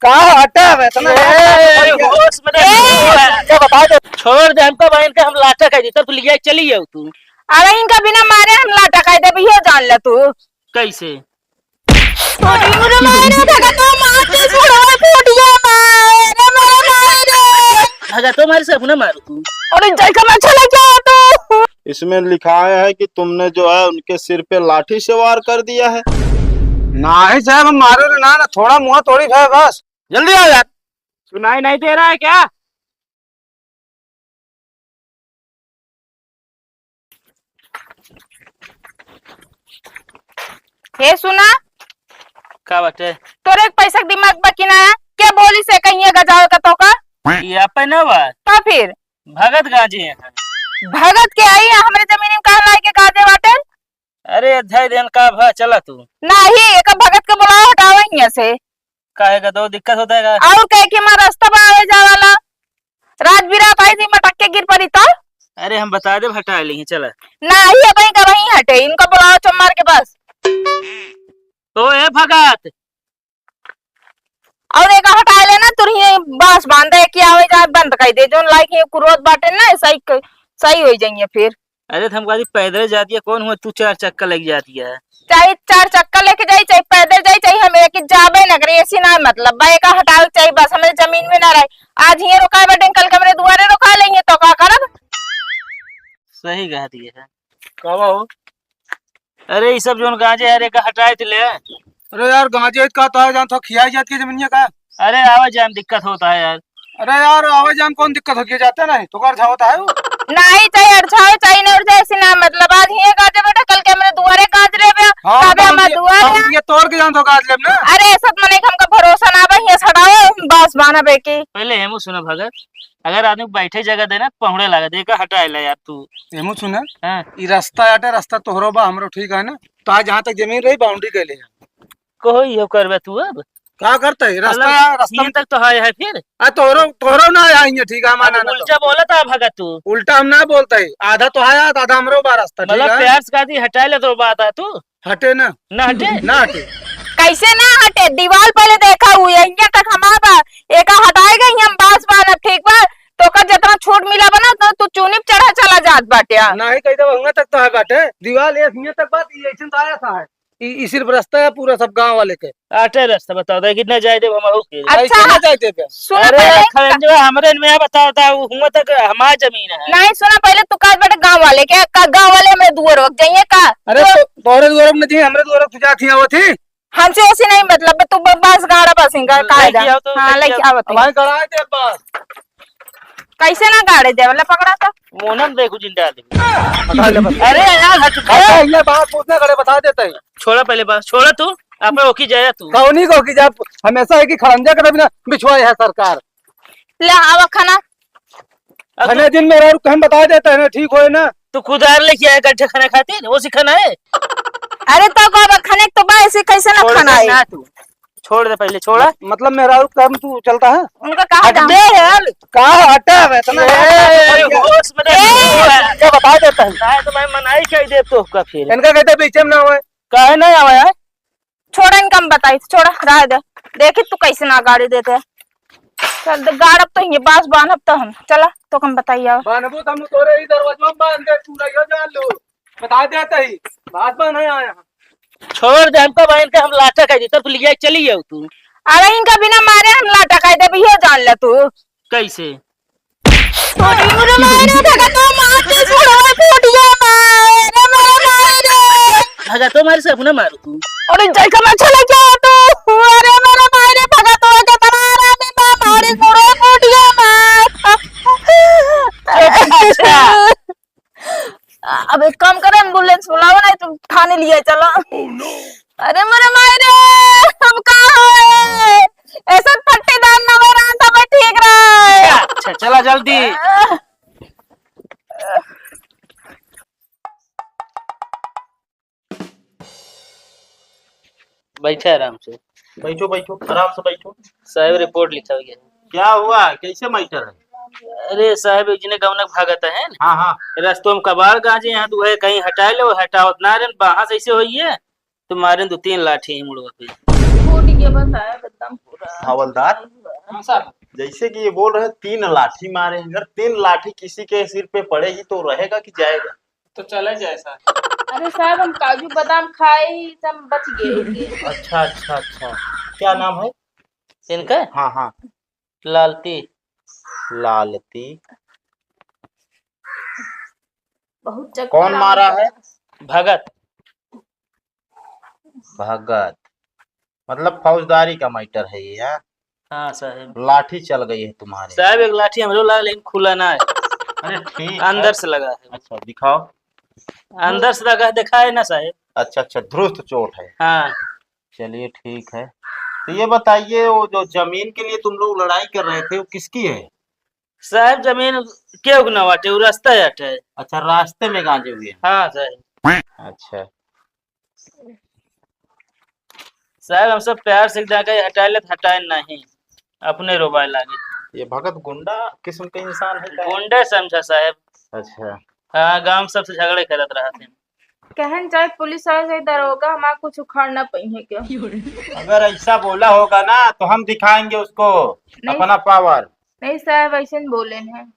कहा हटा क्या बता दे। छोड़ दे हमको बहन के हम लाटा कह दी तब तू लिया चली जाऊ तू। अरे इनका बिना मारे हम लाटा कह दे ये जान ले तू। कैसे अरे मेरे मारे भगा तो मारते छोड़ो फूटिया मारे मेरे मारे भगा तो मारे से अपना मारू तू। अरे जैसा मैं चला गया तू। इसमें लिखा है कि तुमने जो है उनके सिर पे लाठी से वार कर दिया है। नहीं साहब हम मारो ना ना थोड़ा मुँह तोड़ी है बस। जल्दी आ यार। सुनाई नहीं दे रहा है क्या? हे सुना का बाटे तोरे एक पैसा के दिमाग बाकी ना क्या बोली से कहीं गजाओ का तो का ये पे ना बात तो फिर भगत गाजी है। भगत के आई हमरे जमीन में कहा लाए के गाजे बाटे। अरे अध्याय दिन का भा चला तू नहीं एक भगत के बुलाओ हटाओ यहाँ से। काहेगा तो दिक्कत होता है और कह के मां रास्ता पर आवे जा वाला रात बिरात आई थी मटक के गिर पड़ी तो। अरे हम बता दे हटा ली चला नहीं कहीं का वहीं हटे इनको बुलाओ चमार के पास। तो ए भगत और एक हटा लेना तुरही बांस बांधे कि आवे जा बंद कर दे जो लाइक ये कुरोत बाटे ना सही हो जाएंगे फिर। अरे हम गाड़ी पैदल जाती है कौन हुआ तू चार चक्का लग जाती है। चाहे चार चक्कर लेके जाए चाहे पैदल जाए चाहे हम एक जाबे न करे ऐसी ना मतलब भाई का हटाओ चाहिए बस हमें जमीन में ना रहे। आज ये रुका बैठे कल के मेरे दुआरे रुका लेंगे तो क्या करब। सही कह दिए है। कब हो? अरे ये सब जो गांजे हरे का हटाए थे। अरे यार गांजे का तो है जान तो खियाई जाती है जमीनिया का। अरे आवाज जाम दिक्कत होता है यार। अरे यार आवाज जाम कौन दिक्कत होती जाते नहीं तो कर होता है वो। नहीं चाहे अड़छाओ चाहे नहीं उड़छाओ ऐसी ना मतलब आज ये गाजे बेटा कल के मेरे दुआरे गाज रहे बे तबे हमारे दुआरे ये तोड़ के जान तो गाज लेब ना। अरे ऐसा मने हमका भरोसा ना बा ये छड़ाओ बस बाना बेकी। पहले हेमू सुना भगत अगर आदमी बैठे जगह देना पहुड़े लगा दे का हटाए ला यार तू। हेमू सुना हां ई रास्ता आटे रास्ता तोहरो बा हमरो ठीक है ना तो आज जहां तक जमीन रही बाउंड्री के ले कहो यो करबे तू अब का करते है रास्ता रास्ता तक तो है फिर आ तोहरो तोहरो ना आएंगे ठीक है माना ना उल्टा बोला था भगत तू। उल्टा हम ना बोलते है आधा तो है आधा हमरो बा रास्ता ठीक मतलब है। प्यार से गाड़ी हटाए ले तो बात है तू हटे ना ना हटे ना हटे कैसे ना हटे दीवार पहले देखा हुई है यहाँ तक हमारा एक हटाएगा हम बास बाना ठीक बा तो का जितना छूट मिला बना तो तू चुनी चढ़ा चला जात बाटे। नहीं कही तो हुआ तक तो है बाटे दीवार ये हियां तक बात ये ऐसे तो आया था है ई सिर्फ रास्ता है पूरा सब गांव वाले के। आटे रास्ता बताओ दे कितना जाए दे हम हो के। अच्छा ना जाते पे सुना अरे पहले खरंजवा हमरे में बताओ था हुआ तक हमारी जमीन है। नहीं सुना पहले तू का बेटा गांव वाले के गांव वाले हमें दुआर वक्त जाइए का। अरे तोरे द्वारा में थी हमरे द्वारा तुझा थी वो थी हमसे ऐसे नहीं मतलब तू बस गाड़ा बसिंगा कायदा लेके आओ तो, हां लेके लेके आवत हमारे गड़ाए दे बस कैसे ना गाड़े दे वाला पकड़ा था मोनम देखो जिंदा दे। बता ले बस अरे यार हट अरे ये बात पूछने खड़े बता देते हैं छोड़ा पहले बात छोड़ा तू आप ओकी जाया तू। कौनी को कि जब हमेशा है कि खड़ंजा कर बिना बिछवाई है सरकार ले आवा खाना खाने दिन में और हम बता देते हैं ना ठीक होए ना। तू खुदार लेके आया गड्ढे खाने खातिर वो सिखाना है। अरे तो का खाने तो बा ऐसे कैसे ना खाना है ना तू छोड़ दे पहले छोड़ा मतलब मेरा काम तू चलता है उनका कहा हट दे यार कहा हटा है होश में क्या बता देता है ना तो मैं मनाई कह दे तो का फिर इनका कहते पीछे में ना हुए काहे नहीं आवा यार। छोड़ा इनकम बताई छोड़ा रह दे देखी तू कैसे ना गाड़ी देते है। चल गाड़ब तो ये बास बांधब तो हम चला तो कम बताइए बानबू हम तोरे ही दरवाजा में बांध दे तू रहियो जान लो बता देता ही बात बा नहीं आया छोड़ दे हमको बहन के हम लाटा कह दी तब तू लिया चली जाऊ तू। अरे इनका बिना मारे हम लाटा कह दे ये जान ले तू कैसे अरे मेरे मारे भगा तो मारते छोड़ो फूटिया मारे मेरे मारे भगा तो मारे से अपना मारू तू। अरे जैसा मैं चला गया तू अरे मेरे मारे भगा तो के तुम्हारा में मारे छोड़ो फूटिया मार। अब एक काम करें एम्बुलेंस बुलाओ नहीं तुम थाने लिए चलो। अरे मेरे मायरे हम कहाँ है ऐसा फट्टेदार ना हो रहा था मैं ठीक रहा। अच्छा चला जल्दी बैठे आराम से बैठो बैठो आराम से बैठो। साहब रिपोर्ट लिखा हुआ है। क्या हुआ कैसे मैटर है? अरे साहब जिन्हें गवनक भागत है हाँ हाँ रास्तों में कबाड़ गांजे यहाँ तू है कहीं हटा लो हटाओ ना रे बाहर से ऐसे होइए तो मारे 2-3 लाठी मुड़वा पे फूट गया बस आया एकदम पूरा। हवलदार, हाँ साहब। जैसे कि ये बोल रहे हैं 3 लाठी मारे हैं, अगर 3 लाठी किसी के सिर पे पड़ेगी तो रहेगा कि जाएगा? तो चले जाए साहब। अरे साहब हम काजू बादाम खाए ही सब बच गए। अच्छा अच्छा अच्छा, क्या नाम है इनका हाँ हाँ? लालती। लालती। बहुत चक्कर कौन लागल मारा बा। है? भगत। भगत, मतलब फौजदारी का मैटर है ये? हाँ? हाँ साहब। लाठी चल गई है तुम्हारे? साहब एक लाठी हमरो लगा लेकिन खुला ना है, अरे ठीक है। अंदर से लगा है। अच्छा दिखाओ। अंदर से लगा है, देखा है ना साहब? अच्छा अच्छा, ध्रुस्त चोट है। हाँ चलिए ठीक है। तो ये बताइए, वो जो जमीन के लिए तुम लोग लड़ाई कर रहे थे वो किसकी है? साहब जमीन के उगना बाटे, वो रास्ता हटे। अच्छा, रास्ते में गांजे हुए हैं। हाँ साहब। अच्छा, साहब हम सब प्यार से जाके हटाए ले, हटाए नहीं, अपने रोबाए लागे। ये भगत गुंडा किस्म के इंसान है क्या? गुंडे समझा साहब। अच्छा, हाँ गांव में सबसे झगड़े करत रहा थे। कहन चाहे पुलिस वाले से दरोगा हमारा कुछ उखाड़ना पई है क्या? अगर ऐसा बोला होगा ना तो हम दिखाएंगे उसको नहीं। अपना पावर। नहीं साहब ऐसे नहीं बोले हैं।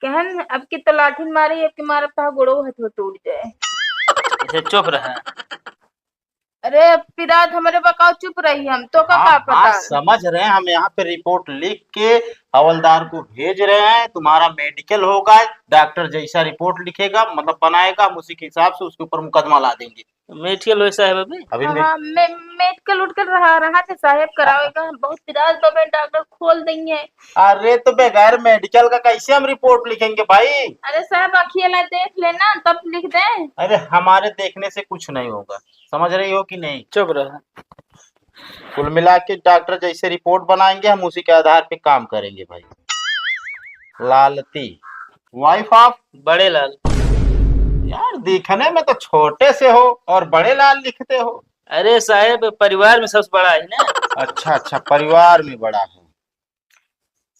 कहन अब की तो लाठी मारी, अब की मारब तो गोड़ो हाथ टूट जाए। इसे चुप रहा। अरे पिरात हमारे बकाओ चुप रही, हम तो का हाँ पता। हाँ, समझ रहे हैं, हम यहाँ पे रिपोर्ट लिख के हवलदार को भेज रहे हैं। तुम्हारा मेडिकल होगा, डॉक्टर जैसा रिपोर्ट लिखेगा मतलब बनाएगा, हम उसी के हिसाब से उसके ऊपर मुकदमा ला देंगे। मेडिकल वैसा है अभी? अभी हाँ मेडिकल उठकर रहा थे साहब, करावेगा हम बहुत पिरात बाबे डॉक्टर खोल देंगे। अरे तो बगैर मेडिकल का कैसे हम रिपोर्ट लिखेंगे भाई? अरे साहब अखियाँ ला देख लेना तब लिख दे। अरे हमारे देखने से कुछ नहीं होगा, समझ रही हो कि नहीं? चुप रहा। कुल मिला के डॉक्टर जैसे रिपोर्ट बनाएंगे हम उसी के आधार पे काम करेंगे भाई। Lalti, wife of? बड़े लाल। यार दिखने में तो छोटे से हो और बड़े लाल लिखते हो। अरे साहब परिवार में सबसे बड़ा है ना। अच्छा अच्छा, परिवार में बड़ा है।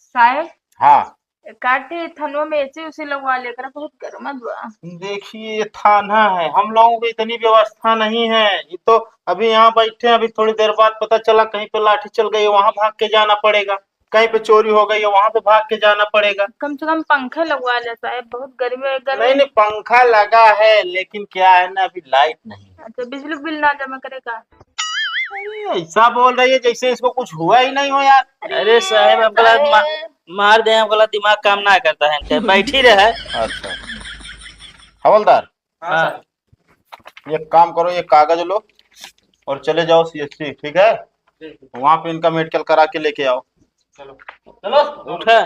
साहब हाँ काटे थनवा में ऐसे उसे लगवा लेकर, बहुत गर्म बा। देखिए, ये थाना है, हम लोगों को इतनी व्यवस्था नहीं है। ये तो अभी यहाँ बैठे हैं, अभी थोड़ी देर बाद पता चला कहीं पे लाठी चल गई है, वहां भाग के जाना पड़ेगा। कहीं पे चोरी हो गई है, वहां पे भाग के जाना पड़ेगा। कम से कम पंखा लगवा ले साहब, बहुत गर्मी है नहीं नहीं, पंखा लगा है लेकिन क्या है ना, अभी लाइट नहीं है। अच्छा बिजली बिल ना जमा करेगा? ऐसा बोल रही है जैसे इसको कुछ हुआ ही नहीं हो यार। अरे साहब हम गलत मार दे, हम गलत दिमाग काम ना करता है इनका, बैठी रहे। अच्छा हवलदार, हाँ ये काम करो, ये कागज लो और चले जाओ सीएचसी, ठीक है? वहां पे इनका मेडिकल करा के लेके आओ। चलो चलो उठा।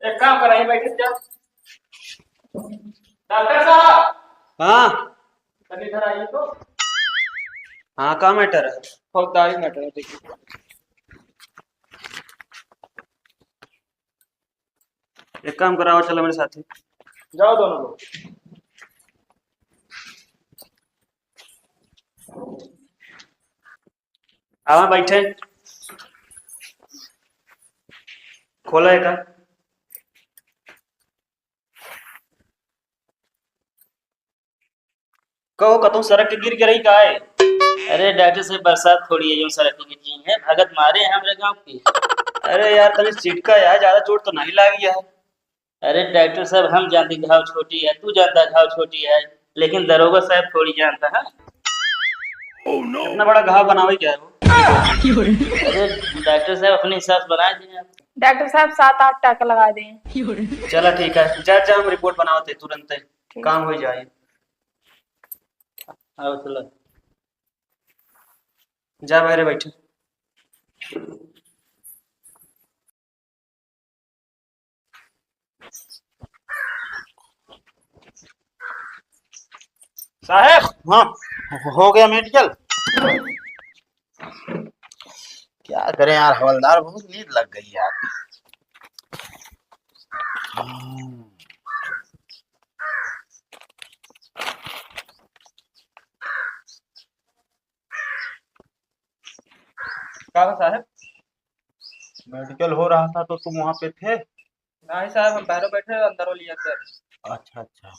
एक काम कराइए, बैठे जाओ। डॉक्टर साहब। हाँ कल इधर आइए तो। हाँ, का मैटर है? फौजदारी मैटर है, देखिए। एक काम कराओ, चलो मेरे साथ। जाओ दोनों लोग। आओ बैठे। खोला है का? कहो कतौ सड़क के गिर के रही का है? अरे डॉक्टर साहब बरसात थोड़ी है जो सड़क के गिर गई है, भगत मारे हैं हमारे गांव की। अरे यार तने चिटका यार, ज्यादा चोट तो नहीं लगी है। अरे डॉक्टर साहब हम जानते घाव छोटी है, तू जानता घाव छोटी है, लेकिन दरोगा साहब थोड़ी जानता है। इतना बड़ा घाव बनावे क्या है वो? अरे डॉक्टर साहब अपने हिसाब से बना दिए आप। डॉक्टर साहब 7-8 टाका लगा दें। चला ठीक है, जा जा हम रिपोर्ट बनाओ तुरंत, काम हो जाए। आओ चलो, जा मेरे बैठे। साहब हाँ, हो गया मेडिकल। क्या करें यार हवलदार, बहुत नींद लग गई यार। क्या साहब? मेडिकल हो रहा था तो तुम वहां पे थे? हाँ साहब, हम बाहर बैठे हैं, अंदर लिया अंदर। अच्छा अच्छा,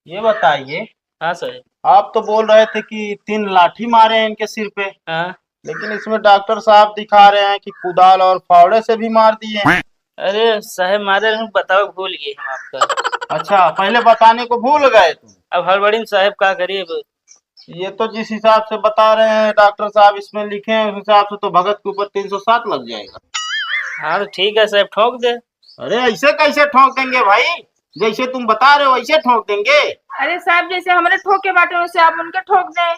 ये बताइए, हाँ सर। आप तो बोल रहे थे कि 3 लाठी मारे हैं इनके सिर पे, हाँ। लेकिन इसमें डॉक्टर साहब दिखा रहे हैं कि कुदाल और फावड़े से भी मार दिए हैं। अरे साहब मारे रहे, बताओ भूल गए हम आपका। अच्छा, पहले बताने को भूल गए तुम। अब हड़बड़ी में साहब का करिए अब। ये तो जिस हिसाब से बता रहे हैं डॉक्टर साहब इसमें लिखे हैं, उस हिसाब से तो भगत के ऊपर 307 लग जाएगा। हाँ तो ठीक है साहब, ठोक दे। अरे ऐसे कैसे ठोक देंगे भाई, जैसे तुम बता रहे हो वैसे ठोक देंगे। अरे साहब, जैसे हमारे ठोके बाटे वैसे आप उनके ठोक दें।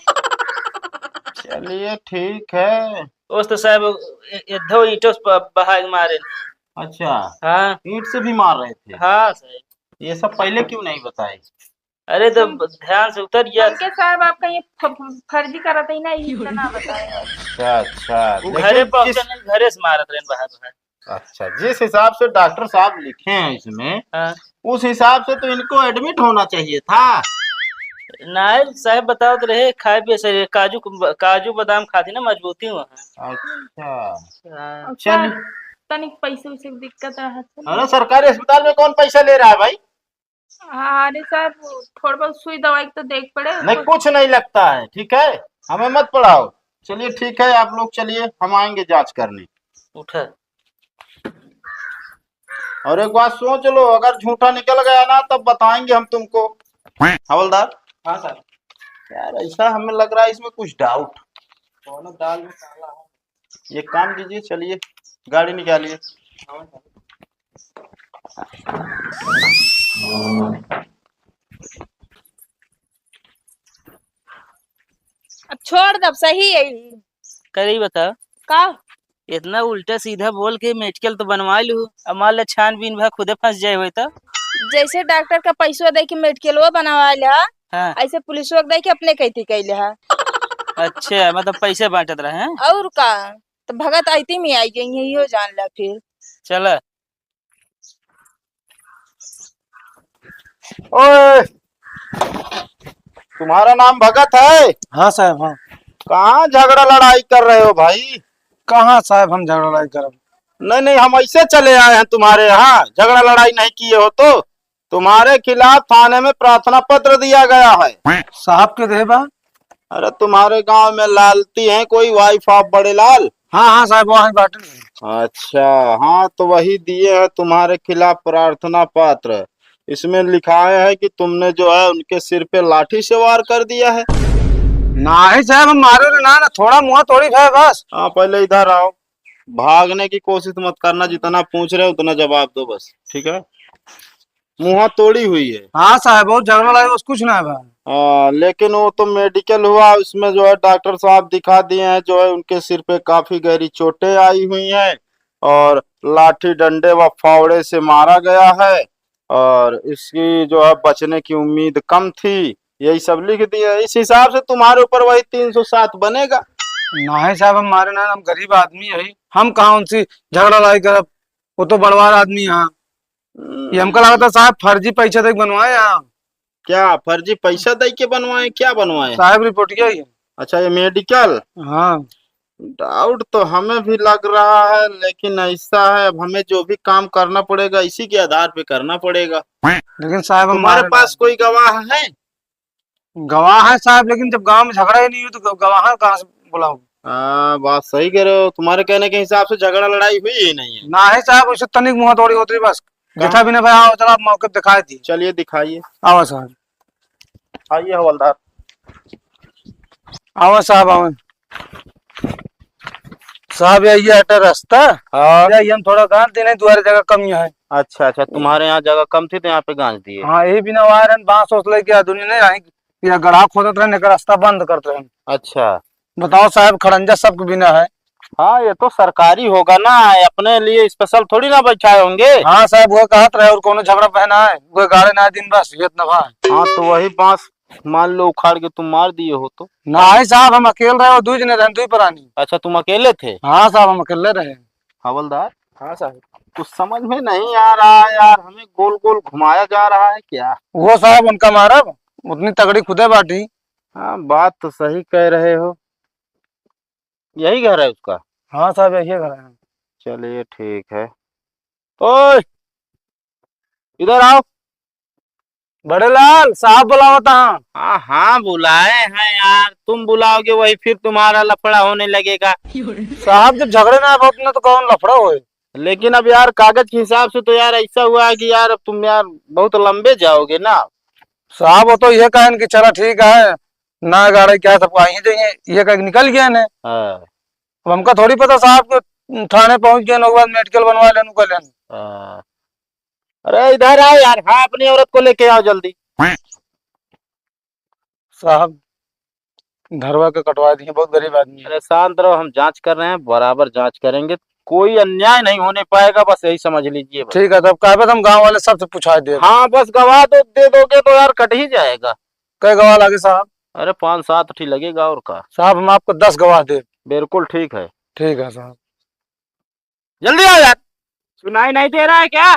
चलिए ठीक है। उस तो साहब दो ईंटों से बहा के मारे। अच्छा, हाँ। ईंट से भी मार रहे थे? हाँ साहब। ये सब पहले क्यों नहीं बताए? अरे तो ध्यान से उतर गया। हमके साहब आपका ये फर्जी करत है ना, ये ना बताए। अच्छा अच्छा, वो लेकिन घरे पहुंचे जिस नहीं, घरे से मारत रहे बाहर बाहर। अच्छा जिस हिसाब से डॉक्टर साहब लिखे हैं इसमें, हाँ। उस हिसाब से तो इनको एडमिट होना चाहिए था। नाय साहब बताओ तो रहे, खाए पिए से काजू काजू बादाम खाती ना, मजबूती वहाँ। अच्छा हाँ। चल, तनिक पैसे वैसे की दिक्कत है। अरे सरकारी अस्पताल में कौन पैसा ले रहा है भाई? हाँ, अरे साहब थोड़ा बहुत सुई दवाई तो देख पड़े। नहीं, कुछ नहीं लगता है, ठीक है, हमें मत पढ़ाओ। चलिए ठीक है, आप लोग चलिए, हम आएंगे जांच करने। उठा। और एक बात सोच लो, अगर झूठा निकल गया ना तब बताएंगे हम तुमको। हवलदार। हाँ सर। यार ऐसा हमें लग रहा है इसमें कुछ डाउट। दोनों दाल में काला है। ये काम कीजिए, चलिए गाड़ी निकालिए। हाँ सर। अब छोड़ दब, सही है। करी बता। का इतना उल्टा सीधा बोल के मेडिकल तो बनवा लू, अब मान ला छानबीन भा खुदे फंस जाए हुए तो। जैसे डॉक्टर का पैसा दे के मेडिकलवा बनवा लिया, हाँ। ऐसे पुलिसवा दे के अपने कहती कैले है। अच्छा, मतलब पैसे बांटत रहे हैं। और का तो भगत आईती में आई गई है, यो जान ला फिर। चला। ओए, तुम्हारा नाम भगत है? हाँ साहब, हाँ। कहाँ झगड़ा लड़ाई कर रहे हो भाई? कहाँ साहब हम झगड़ा लड़ाई करब? नहीं नहीं, हम ऐसे चले आए हैं तुम्हारे यहाँ, झगड़ा लड़ाई नहीं किए हो तो। तुम्हारे खिलाफ थाने में प्रार्थना पत्र दिया गया है। साहब के देबा? अरे तुम्हारे गांव में लालती है कोई, वाइफ ऑफ बड़े लाल? हाँ हाँ साहब, वहाँ बाटे। अच्छा हाँ, तो वही दिए हैं तुम्हारे खिलाफ प्रार्थना पत्र। इसमें लिखा है कि तुमने जो है उनके सिर पे लाठी से वार कर दिया है। नहीं साहब, हम मारे रे ना, थोड़ा मुँह तोड़ी है बस। हाँ, पहले इधर आओ। भागने की कोशिश मत करना, जितना पूछ रहे हो उतना जवाब दो बस, ठीक है? मुँह तोड़ी हुई है। हाँ साहब, बहुत झगड़ा लड़ाई बस, कुछ ना है भाई। लेकिन वो तो मेडिकल हुआ, उसमें जो है डॉक्टर साहब दिखा दिए हैं, जो है उनके सिर पे काफी गहरी चोटें आई हुई हैं और लाठी डंडे व फावड़े से मारा गया है, और इसकी जो है बचने की उम्मीद कम थी, यही सब लिख दिया। इस हिसाब से तुम्हारे ऊपर वही 307 बनेगा। नहीं साहब, हम मारे ना, हम गरीब आदमी है, हम कहाँ उनसे झगड़ा लड़ाई करब? वो तो बड़वार आदमी है। ये हमको लगा था साहब फर्जी पैसा तक बनवाए यहाँ। क्या फर्जी पैसा दे के बनवाए? क्या बनवाए साहब रिपोर्ट किया ही है। अच्छा, ये मेडिकल? हाँ। डाउट तो हमें भी लग रहा है, लेकिन ऐसा है, अब हमें जो भी काम करना पड़ेगा इसी के आधार पे करना पड़ेगा। लेकिन साहब हम तुम्हारे मारे पास कोई गवाह है? गवाह है साहब, लेकिन जब गांव में झगड़ा ही नहीं हुई तो गवाह कहाँ से बुलाऊं? हाँ, बात सही कह रहे हो। तुम्हारे कहने के हिसाब से झगड़ा लड़ाई हुई ही नहीं है। ना है साहब, उससे तनिक मुंह तोड़ी होती है बस। जेठा भी ने भाई आओ, चलो आप मौके पे दिखाई दी। चलिए दिखाइए। आओ साहब, आइए हवलदार। आओ साहब, आओ साहब, यही है रास्ता। हाँ। यही हम थोड़ा गांठ देने, द्वारे जगह कमी है। अच्छा अच्छा, तुम्हारे यहाँ जगह कम थी तो यहाँ पे गांच दिए। हाँ, यही बिना वायर बांस सोच के दुनिया नहीं आई, या गढ़ा खोदत रहे, रास्ता बंद करते रहे। अच्छा, बताओ साहब, खड़ंजा सबके बिना है। हाँ ये तो सरकारी होगा ना, अपने लिए स्पेशल थोड़ी ना बैठाए होंगे। हाँ साहब, वो कहत रहे, और कोनो झगड़ा पहना है वो गाड़े ना दिन बस ये नफा है। हाँ, तो वही बांस मान लो उखाड़ के तुम मार दिए हो तो। नहीं साहब, हम अकेले रहे, दू जने रहे, दू प्राणी। अच्छा, तुम अकेले थे? हाँ साहब, हम अकेले रहे। हवलदार। हाँ साहब। कुछ समझ में नहीं आ रहा है यार, हमें गोल गोल घुमाया जा रहा है क्या? वो साहब उनका मारब, उतनी तगड़ी खुदे बाटी। हाँ, बात तो सही कह रहे हो। यही घर है उसका? हाँ साहब, यही घर है। चलिए ठीक है। ओए, इधर आओ। बड़े लाल साहब बुलावता हाँ। हाँ हाँ बुलाए हैं यार, तुम बुलाओगे वही फिर तुम्हारा लफड़ा होने लगेगा। साहब जब झगड़े ना बहुत ना तो कौन लफड़ा होए। लेकिन अब यार कागज के हिसाब से तो यार ऐसा हुआ है कि यार अब तुम यार बहुत लंबे जाओगे ना। साहब वो तो ये कहन कि चला ठीक है ना गाड़ी क्या सबको आई जाइए ये कह के निकल गया ने। हाँ, अब हमका थोड़ी पता साहब के थाने पहुंच गए उसके बाद मेडिकल बनवा लेने को लेने। हाँ। अरे इधर आओ यार, हाँ अपनी औरत को लेके आओ जल्दी। साहब घरवा के कटवा दिए बहुत गरीब आदमी है। अरे शांत रहो, हम जांच कर रहे हैं, बराबर जांच करेंगे, कोई अन्याय नहीं होने पाएगा, बस यही समझ लीजिए बस। ठीक है तब कागज हम गांव वाले सबसे पूछा दे। हाँ बस गवाह तो दे दोगे तो यार कट ही जाएगा। कई गवाह लागे साहब? अरे 5-7 ठीक लगेगा और का। साहब हम आपको 10 गवाह दे। बिल्कुल ठीक है। ठीक है साहब। जल्दी आओ यार, सुनाई नहीं दे रहा है क्या?